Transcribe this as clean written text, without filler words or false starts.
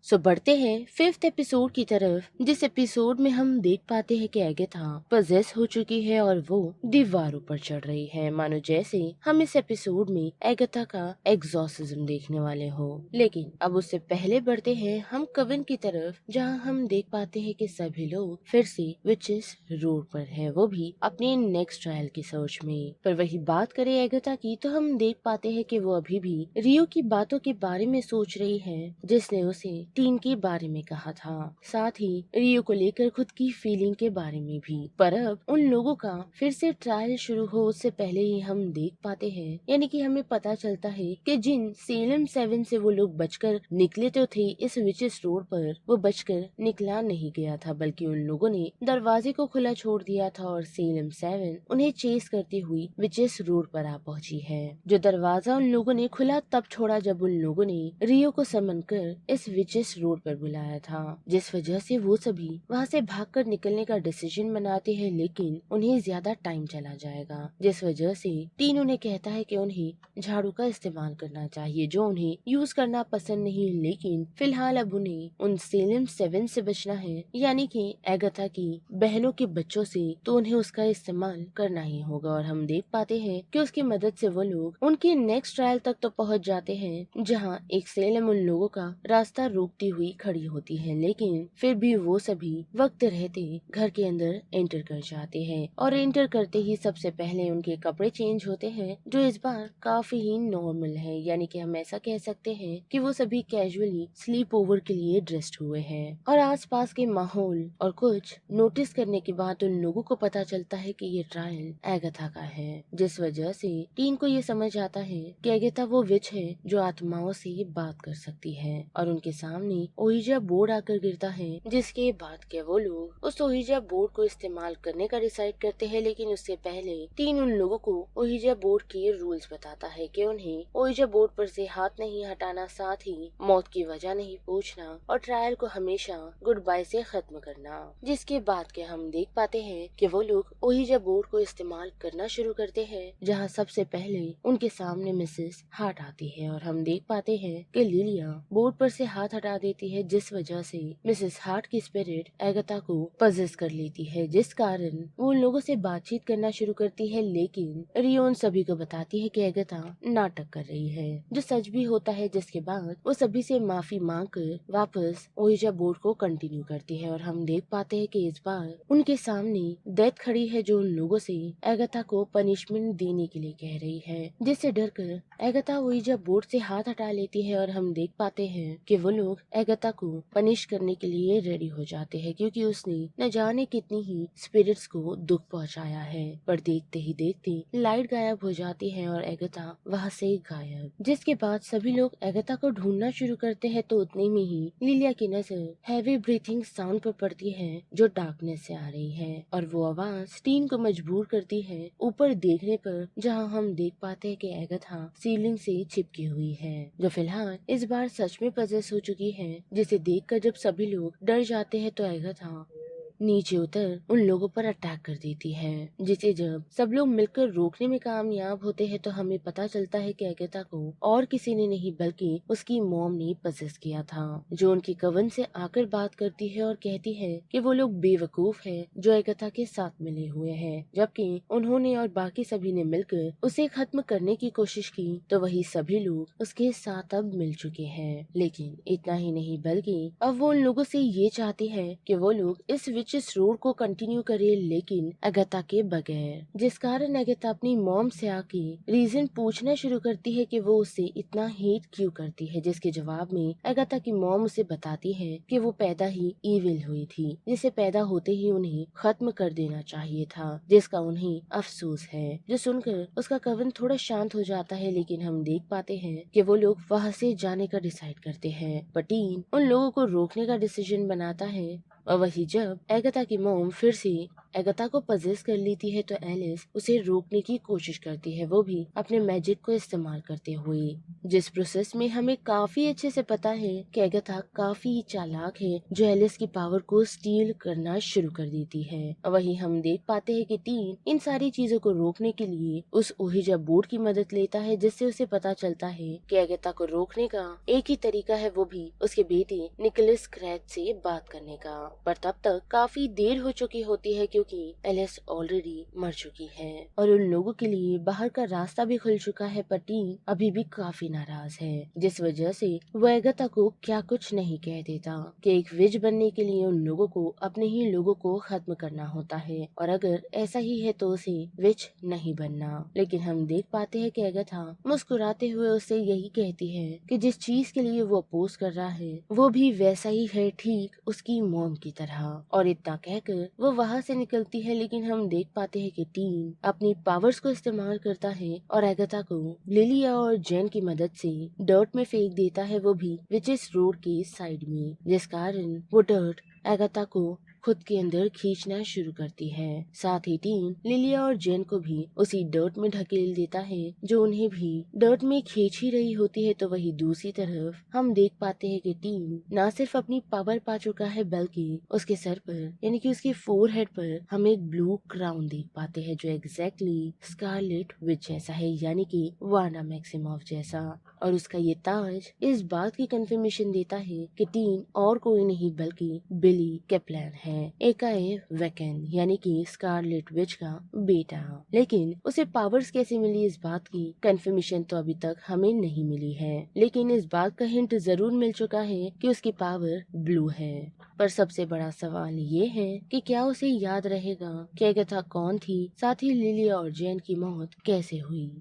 सो बढ़ते हैं 5th episode की तरफ, जिस एपिसोड में हम देख पाते हैं कि एगेथा पजेस हो चुकी है और वो दीवारों पर चढ़ रही है, मानो जैसे हम इस एपिसोड में एगेथा का एग्जॉर्सिज्म देखने वाले हो। लेकिन अब उससे पहले बढ़ते हैं हम कवन की तरफ, जहां हम देख पाते हैं कि सभी लोग फिर से विचेस रोड पर है, वो भी अपने नेक्स्ट ट्रायल की सोच में। पर वही बात करें एगेथा की तो हम देख पाते हैं कि वो अभी भी रियो की बातों के बारे में सोच रही है, जिसने उसे टीन के बारे में कहा था, साथ ही रियो को लेकर खुद की फीलिंग के बारे में भी। पर अब उन लोगों का फिर से ट्रायल शुरू हो उससे पहले ही हम देख पाते हैं, यानी कि हमें पता चलता है कि जिन सेलम 7 से वो लोग बचकर निकले तो थे इस विचेस रोड पर, वो बचकर निकला नहीं गया था, बल्कि उन लोगों ने दरवाजे को खुला छोड़ दिया था और सेलम 7 उन्हें चेस करती हुई विचेस रोड पर आ पहुंची है। जो दरवाजा उन लोगों ने खुला तब छोड़ा जब उन लोगों ने रियो को समन कर इस विचेस रोड पर बुलाया था, जिस वजह से वो सभी वहाँ से भागकर निकलने का डिसीजन बनाते हैं, लेकिन उन्हें ज्यादा टाइम चला जाएगा, जिस वजह से टीन उन्हें कहता है कि उन्हें झाड़ू का इस्तेमाल करना चाहिए, जो उन्हें यूज करना पसंद नहीं, लेकिन फिलहाल अब उन्हें उन सेलम 7 से बचना है, यानी कि एगथा की बहनों के बच्चों से, तो उन्हें उसका इस्तेमाल करना ही होगा। और हम देख पाते हैं कि उसकी मदद से वो लोग उनके नेक्स्ट ट्रायल तक तो पहुंच जाते हैं, जहां एक सेलम उन लोगों का रास्ता रोकती हुई खड़ी होती है, लेकिन फिर भी वो सभी वक्त रहते घर के अंदर एंटर कर जाते हैं और एंटर करते ही सबसे पहले उनके कपड़े चेंज होते हैं, जो इस बार काफी ही नॉर्मल है, यानी कि हम ऐसा कह सकते हैं कि वो सभी कैजुअली स्लीप ओवर के लिए ड्रेस्ड हुए हैं। और आसपास के माहौल और कुछ नोटिस करने के बाद उन लोगों को पता चलता है कि ये ट्रायल एगथा का है, जिस वजह से टीन को ये समझ आता है कि एगथा वो विच है जो आत्माओं से बात कर सकती है। और उनके सामने ओहिजा बोर्ड आकर गिरता है, जिसके बाद के वो लोग उस ओहिजा बोर्ड को इस्तेमाल करने का डिसाइड करते हैं, लेकिन उससे पहले टीन उन लोगों को ओहिजा बोर्ड के रूल्स बताता है कि उन्हें ओहिजा बोर्ड पर से हाथ नहीं हटाना, साथ ही मौत की वजह नहीं पूछना और ट्रायल को हमेशा गुड बाय से खत्म करना। जिसके बाद के हम देख पाते हैं कि वो लोग ओहिजा बोर्ड को इस्तेमाल करना शुरू करते हैं, जहाँ सबसे पहले उनके सामने मिसेस हार्ट आती है और हम देख पाते हैं कि लिलिया बोर्ड पर से हाथ हटा देती है, जिस वजह से मिसेस हार्ट की स्पिरिट एगथा को पजेस कर लेती है, जिस कारण वो उन लोगों से बातचीत करना शुरू करती है, लेकिन रियो उन सभी को बताती है कि एगथा नाटक कर रही है, जो सच भी होता है, जिसके बाद वो सभी से माफी मांग कर वापस ओहिजा बोर्ड को कंटिन्यू करती है। और हम देख पाते हैं कि इस बार उनके सामने डेथ खड़ी है, जो उन लोगों से एगथा को पनिशमेंट देने के लिए कह रही है, जिससे डरकर एगथा ओहिजा बोर्ड से हाथ हटा लेती है। और हम देख पाते हैं कि वो लोग एगथा को पनिश करने के लिए रेडी हो जाते हैं, क्योंकि उसने न जाने कितनी ही स्पिरिट्स को दुख पहुंचाया है। पर देखते ही देखते लाइट गायब हो जाती है और एगथा वहाँ से गायब, जिसके बाद सभी लोग एगथा को ढूंढना शुरू करते हैं। तो उतने में ही लिलिया की नजर हैवी ब्रीथिंग साउंड पर पड़ती है, जो डार्कनेस से आ रही है, और वो आवाज टीन को मजबूर करती है ऊपर देखने पर, जहाँ हम देख पाते हैं कि एगथा सीलिंग से चिपकी हुई है, जो फिलहाल इस बार सच में पजेस हो चुकी है, जिसे देखकर जब सभी लोग डर जाते हैं तो एगथा नीचे उतर उन लोगों पर अटैक कर देती है, जिसे जब सब लोग मिलकर रोकने में कामयाब होते हैं तो हमें पता चलता है कि एगथा को और किसी ने नहीं बल्कि उसकी मॉम ने पजेस किया था, जो उनकी कवन से आकर बात करती है और कहती है कि वो लोग बेवकूफ है जो एगथा के साथ मिले हुए हैं, जबकि उन्होंने और बाकी सभी ने मिलकर उसे खत्म करने की कोशिश की, तो वही सभी लोग उसके साथ अब मिल चुके हैं। लेकिन इतना ही नहीं बल्कि अब वो उन लोगों से ये चाहती है कि वो लोग इस विचेस रोड को कंटिन्यू करे, लेकिन एगथा के बगैर, जिस कारण एगथा अपनी मॉम से आके रीजन पूछना शुरू करती है कि वो उसे इतना हेट क्यों करती है, जिसके जवाब में एगथा की मॉम उसे बताती है कि वो पैदा ही इविल हुई थी, जिसे पैदा होते ही उन्हें खत्म कर देना चाहिए था, जिसका उन्हें अफसोस है। जो सुनकर उसका कवन थोड़ा शांत हो जाता है, लेकिन हम देख पाते हैं कि वो लोग वहाँ से जाने का डिसाइड करते हैं। पटीन उन लोगों को रोकने का डिसीजन बनाता है, और वही जब एगथा की मॉम फिर से एगाथा को पजेस कर लेती है तो एलिस उसे रोकने की कोशिश करती है, वो भी अपने मैजिक को इस्तेमाल करते हुए, जिस प्रोसेस में हमें काफी अच्छे से पता है कि एगाथा काफी चालाक है, जो एलिस की पावर को स्टील करना शुरू कर देती है। वहीं हम देख पाते हैं कि टीन इन सारी चीजों को रोकने के लिए उस ओहिजा बोर्ड की मदद लेता है, जिससे उसे पता चलता है कि एगाथा को रोकने का एक ही तरीका है, वो भी उसके बेटे निकोलस क्रैच से बात करने का। पर तब तक काफी देर हो चुकी होती है, क्योंकि एलिस ऑलरेडी मर चुकी है और उन लोगों के लिए बाहर का रास्ता भी खुल चुका है। पर टीन अभी भी काफी नाराज है, जिस वजह से वो एगाथा को क्या कुछ नहीं कह देता कि एक विज बनने के लिए उन लोगों को अपने ही लोगों को खत्म करना होता है, और अगर ऐसा ही है तो उसे विच नहीं बनना। लेकिन हम देख पाते हैं कि एगाथा मुस्कुराते हुए उससे यही कहती है कि जिस चीज के लिए वो अपोज कर रहा है वो भी वैसा ही है, ठीक उसकी मॉम की तरह। और इतना कहकर वो वहाँ से निकलती है, लेकिन हम देख पाते हैं कि टीन अपनी पावर्स को इस्तेमाल करता है और एगाथा को लिलिया और जेन की मदद से डर्ट में फेंक देता है, वो भी विचेस रोड के साइड में, जिस कारण वो डर्ट एगाथा को खुद के अंदर खींचना शुरू करती है। साथ ही टीन लिलिया और जेन को भी उसी डर्ट में ढकेल देता है, जो उन्हें भी डर्ट में खींच ही रही होती है। तो वही दूसरी तरफ हम देख पाते हैं कि टीन न सिर्फ अपनी पावर पा चुका है, बल्कि उसके सर पर यानी कि उसके फोरहेड पर हम एक ब्लू क्राउन देख पाते हैं, जो एग्जैक्टली स्कारलेट विच जैसा है, यानी कि वांडा मैक्सिमॉफ जैसा। और उसका ये ताज इस बात की कंफर्मेशन देता है कि टीन और कोई नहीं बल्कि बिली कैप्लैन है, एकाए वेकन यानी कि स्कारलेट विच का बेटा। लेकिन उसे पावर्स कैसे मिली, इस बात की कंफर्मेशन तो अभी तक हमें नहीं मिली है, लेकिन इस बात का हिंट जरूर मिल चुका है कि उसकी पावर ब्लू है। पर सबसे बड़ा सवाल ये है कि क्या उसे याद रहेगा कि एगाथा कौन थी, साथ ही लिलिया और जेन की मौत कैसे हुई।